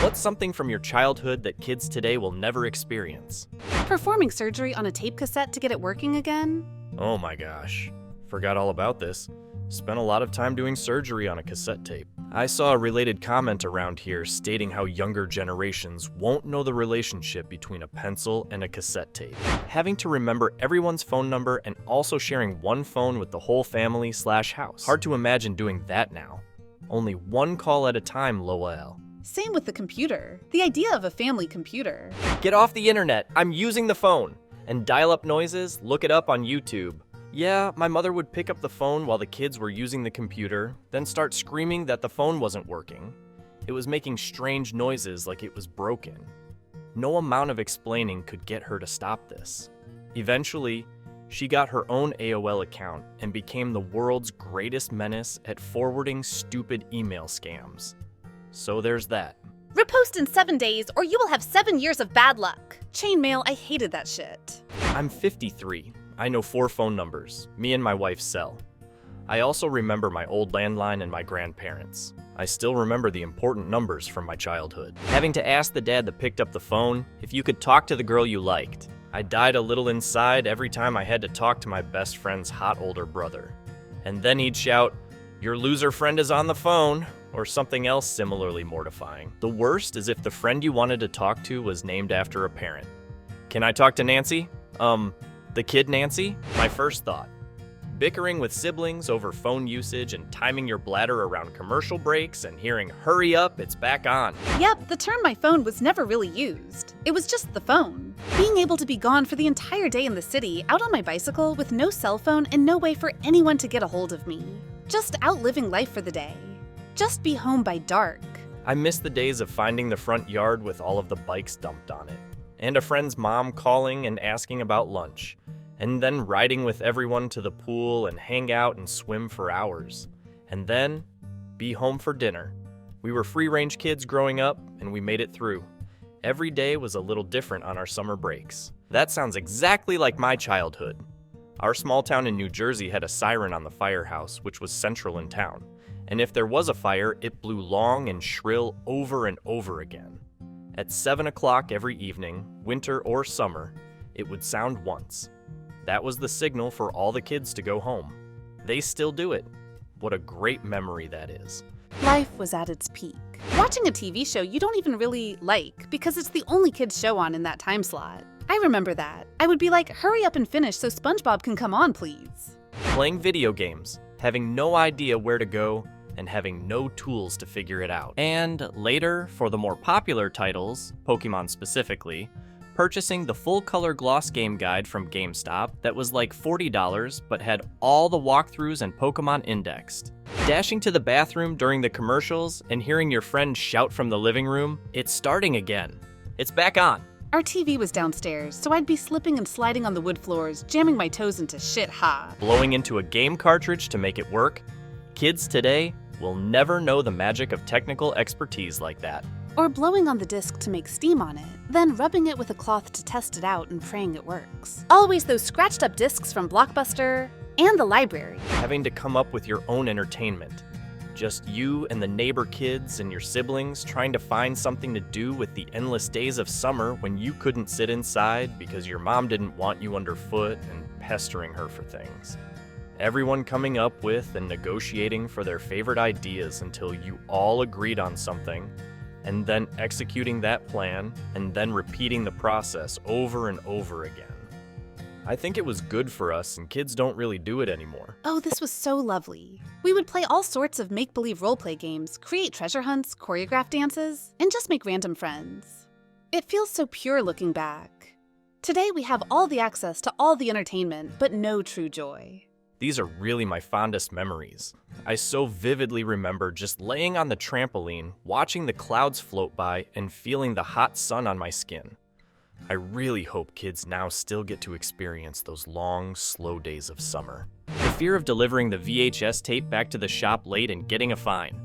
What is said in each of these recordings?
What's something from your childhood that kids today will never experience? Performing surgery on a tape cassette to get it working again? Oh my gosh. Forgot all about this. Spent a lot of time doing surgery on a cassette tape. I saw a related comment around here stating how younger generations won't know the relationship between a pencil and a cassette tape. Having to remember everyone's phone number and also sharing one phone with the whole family/house. Hard to imagine doing that now. Only one call at a time, lol. Same with the computer. The idea of a family computer. Get off the internet, I'm using the phone. And dial-up noises, look it up on YouTube. Yeah, my mother would pick up the phone while the kids were using the computer, then start screaming that the phone wasn't working. It was making strange noises like it was broken. No amount of explaining could get her to stop this. Eventually, she got her own AOL account and became the world's greatest menace at forwarding stupid email scams. So there's that. Repost in 7 days or you will have 7 years of bad luck. Chainmail, I hated that shit. I'm 53. I know 4 phone numbers, me and my wife's cell. I also remember my old landline and my grandparents. I still remember the important numbers from my childhood. Having to ask the dad that picked up the phone if you could talk to the girl you liked. I died a little inside every time I had to talk to my best friend's hot older brother. And then he'd shout, "Your loser friend is on the phone," or something else similarly mortifying. The worst is if the friend you wanted to talk to was named after a parent. Can I talk to Nancy? The kid Nancy? My first thought. Bickering with siblings over phone usage and timing your bladder around commercial breaks and hearing "hurry up, it's back on." Yep, the term "my phone" was never really used. It was just the phone. Being able to be gone for the entire day in the city, out on my bicycle with no cell phone and no way for anyone to get a hold of me. Just out living life for the day. Just be home by dark. I miss the days of finding the front yard with all of the bikes dumped on it, and a friend's mom calling and asking about lunch, and then riding with everyone to the pool and hang out and swim for hours, and then be home for dinner. We were free-range kids growing up, and we made it through. Every day was a little different on our summer breaks. That sounds exactly like my childhood. Our small town in New Jersey had a siren on the firehouse, which was central in town. And if there was a fire, it blew long and shrill over and over again. At 7 o'clock every evening, winter or summer, it would sound once. That was the signal for all the kids to go home. They still do it. What a great memory that is. Life was at its peak. Watching a TV show you don't even really like because it's the only kids show on in that time slot. I remember that. I would be like, hurry up and finish so SpongeBob can come on, please. Playing video games, having no idea where to go, and having no tools to figure it out. And later, for the more popular titles, Pokemon specifically, purchasing the full-color gloss game guide from GameStop that was like $40 but had all the walkthroughs and Pokemon indexed. Dashing to the bathroom during the commercials and hearing your friend shout from the living room, "It's starting again. It's back on." Our TV was downstairs, so I'd be slipping and sliding on the wood floors, jamming my toes into shit ha. Blowing into a game cartridge to make it work. Kids today will never know the magic of technical expertise like that. Or blowing on the disc to make steam on it, then rubbing it with a cloth to test it out and praying it works. Always those scratched up discs from Blockbuster and the library. Having to come up with your own entertainment. Just you and the neighbor kids and your siblings trying to find something to do with the endless days of summer when you couldn't sit inside because your mom didn't want you underfoot and pestering her for things. Everyone coming up with and negotiating for their favorite ideas until you all agreed on something, and then executing that plan, and then repeating the process over and over again. I think it was good for us, and kids don't really do it anymore. Oh, this was so lovely. We would play all sorts of make-believe roleplay games, create treasure hunts, choreograph dances, and just make random friends. It feels so pure looking back. Today we have all the access to all the entertainment, but no true joy. These are really my fondest memories. I so vividly remember just laying on the trampoline, watching the clouds float by, and feeling the hot sun on my skin. I really hope kids now still get to experience those long, slow days of summer. The fear of delivering the VHS tape back to the shop late and getting a fine.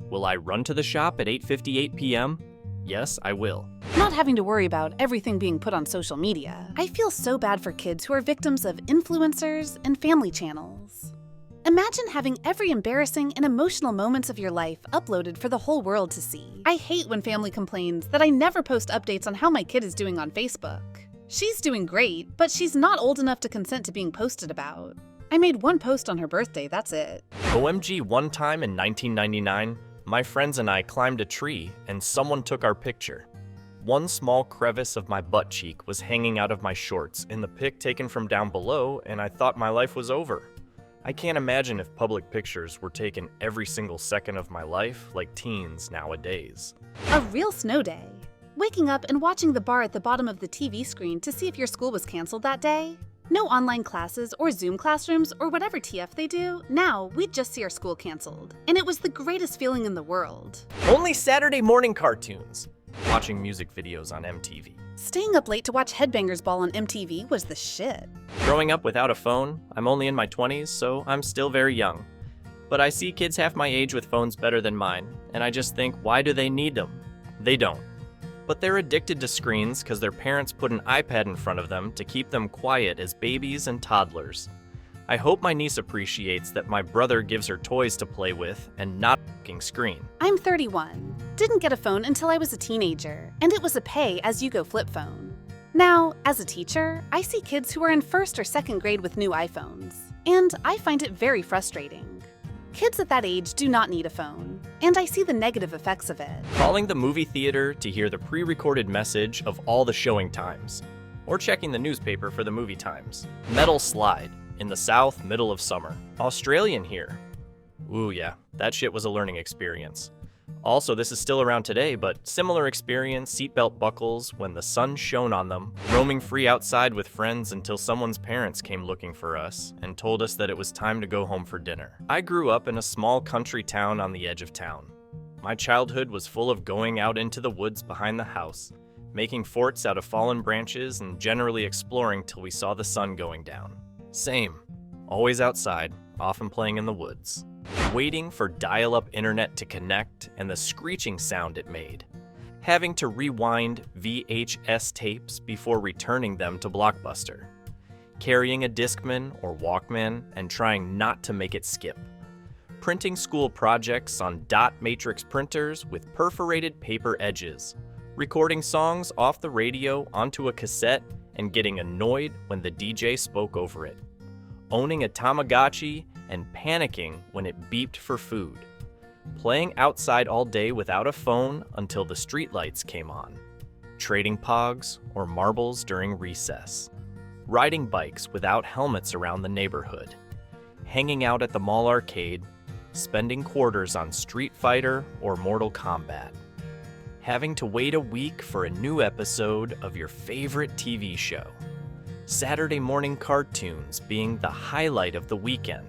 Will I run to the shop at 8:58 p.m.? Yes, I will. Not having to worry about everything being put on social media. I feel so bad for kids who are victims of influencers and family channels. Imagine having every embarrassing and emotional moments of your life uploaded for the whole world to see. I hate when family complains that I never post updates on how my kid is doing on Facebook. She's doing great, but she's not old enough to consent to being posted about. I made one post on her birthday, that's it. OMG, one time in 1999, my friends and I climbed a tree and someone took our picture. One small crevice of my butt cheek was hanging out of my shorts in the pic taken from down below, and I thought my life was over. I can't imagine if public pictures were taken every single second of my life like teens nowadays. A real snow day. Waking up and watching the bar at the bottom of the TV screen to see if your school was canceled that day. No online classes or Zoom classrooms or whatever TF they do. Now, we'd just see our school canceled. And it was the greatest feeling in the world. Only Saturday morning cartoons. Watching music videos on MTV. Staying up late to watch Headbangers Ball on MTV was the shit. Growing up without a phone, I'm only in my 20s, so I'm still very young. But I see kids half my age with phones better than mine, and I just think, why do they need them? They don't. But they're addicted to screens because their parents put an iPad in front of them to keep them quiet as babies and toddlers. I hope my niece appreciates that my brother gives her toys to play with and not a fucking screen. I'm 31. Didn't get a phone until I was a teenager, and it was a pay-as-you-go flip phone. Now, as a teacher, I see kids who are in first or second grade with new iPhones, and I find it very frustrating. Kids at that age do not need a phone, and I see the negative effects of it. Calling the movie theater to hear the pre-recorded message of all the showing times, or checking the newspaper for the movie times. Metal slide. In the south, middle of summer. Australian here. Ooh yeah, that shit was a learning experience. Also, this is still around today, but similar experience, seatbelt buckles when the sun shone on them, roaming free outside with friends until someone's parents came looking for us and told us that it was time to go home for dinner. I grew up in a small country town on the edge of town. My childhood was full of going out into the woods behind the house, making forts out of fallen branches and generally exploring till we saw the sun going down. Same. Always outside, often playing in the woods. Waiting for dial-up internet to connect and the screeching sound it made. Having to rewind VHS tapes before returning them to Blockbuster. Carrying a Discman or Walkman and trying not to make it skip. Printing school projects on dot matrix printers with perforated paper edges. Recording songs off the radio onto a cassette and getting annoyed when the DJ spoke over it. Owning a Tamagotchi and panicking when it beeped for food. Playing outside all day without a phone until the streetlights came on. Trading pogs or marbles during recess. Riding bikes without helmets around the neighborhood. Hanging out at the mall arcade. Spending quarters on Street Fighter or Mortal Kombat. Having to wait a week for a new episode of your favorite TV show. Saturday morning cartoons being the highlight of the weekend.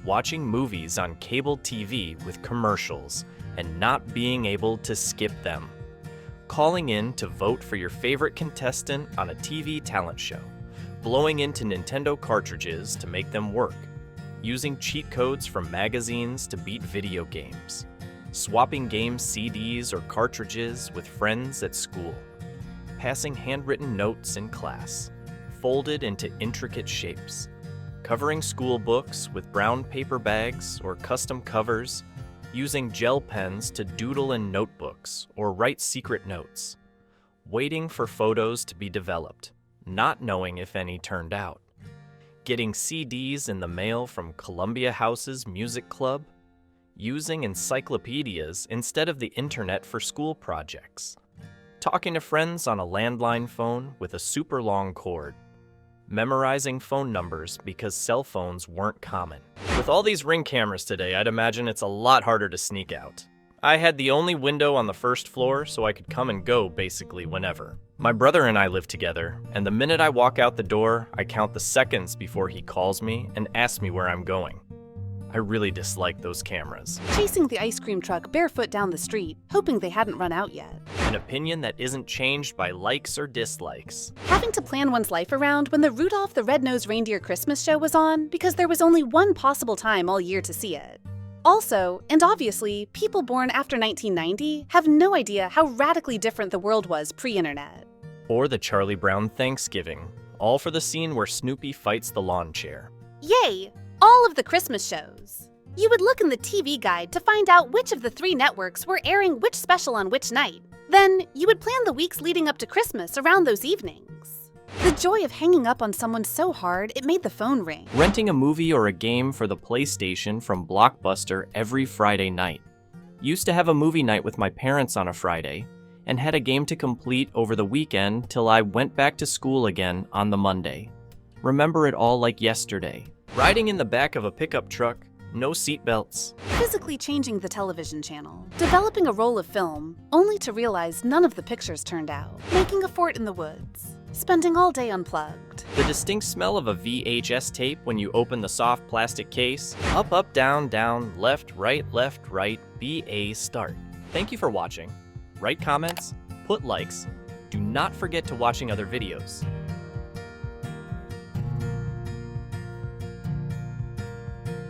Watching movies on cable TV with commercials and not being able to skip them. Calling in to vote for your favorite contestant on a TV talent show. Blowing into Nintendo cartridges to make them work. Using cheat codes from magazines to beat video games. Swapping game CDs or cartridges with friends at school. Passing handwritten notes in class, folded into intricate shapes. Covering school books with brown paper bags or custom covers. Using gel pens to doodle in notebooks or write secret notes. Waiting for photos to be developed, not knowing if any turned out. Getting CDs in the mail from Columbia House's music club. Using encyclopedias instead of the internet for school projects. Talking to friends on a landline phone with a super long cord. Memorizing phone numbers because cell phones weren't common. With all these Ring cameras today, I'd imagine it's a lot harder to sneak out. I had the only window on the first floor, so I could come and go basically whenever. My brother and I live together, and the minute I walk out the door, I count the seconds before he calls me and asks me where I'm going. I really dislike those cameras. Chasing the ice cream truck barefoot down the street, hoping they hadn't run out yet. An opinion that isn't changed by likes or dislikes. Having to plan one's life around when the Rudolph the Red-Nosed Reindeer Christmas show was on because there was only one possible time all year to see it. Also, and obviously, people born after 1990 have no idea how radically different the world was pre-internet. Or the Charlie Brown Thanksgiving, all for the scene where Snoopy fights the lawn chair. Yay! all of the Christmas shows. You would look in the TV guide to find out which of the 3 networks were airing which special on which night. Then, you would plan the weeks leading up to Christmas around those evenings. The joy of hanging up on someone so hard it made the phone ring. Renting a movie or a game for the PlayStation from Blockbuster every Friday night. Used to have a movie night with my parents on a Friday, and had a game to complete over the weekend till I went back to school again on the Monday. Remember it all like yesterday. Riding in the back of a pickup truck, no seatbelts. Physically changing the television channel. Developing a roll of film, only to realize none of the pictures turned out. Making a fort in the woods. Spending all day unplugged. The distinct smell of a VHS tape when you open the soft plastic case. Up, up, down, down, left, right, BA start. Thank you for watching. Write comments, put likes. Do not forget to watching other videos.